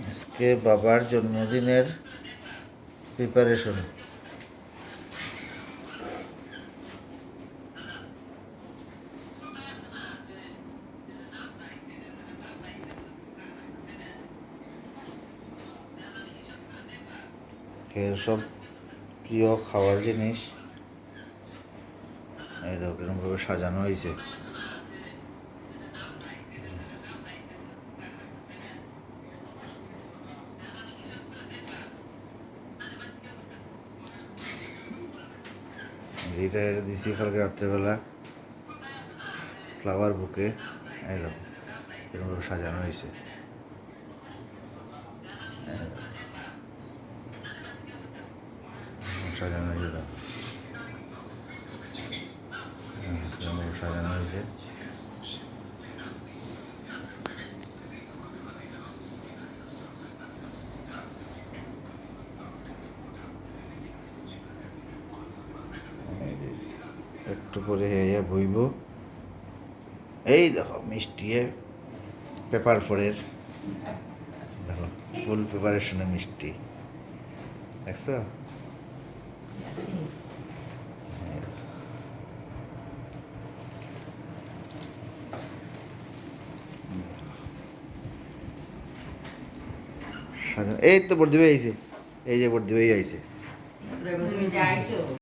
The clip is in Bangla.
আজকে বাবার জন্মদিনের প্রিপারেশন। এর সব প্রিয় খাওয়ার জিনিস এই দেখো কিরকমভাবে সাজানো হয়েছে। এইটা দিছি কালকে রাত্রেবেলা ফ্লাওয়ার বুকে। এই দেখো কিরকমভাবে সাজানো হয়েছে। সাজানো হয়েছে দেখো কিরকমভাবে সাজানো হয়েছে। একটু পরে হেয়া বইব। এই দেখো মিষ্টি পেপার ফোরের দেখো ফুল প্রিপারেশনের মিষ্টি দেখছো। এই তো বর্দিভাই আইছে, এই যে বর্দিভাই আইছে।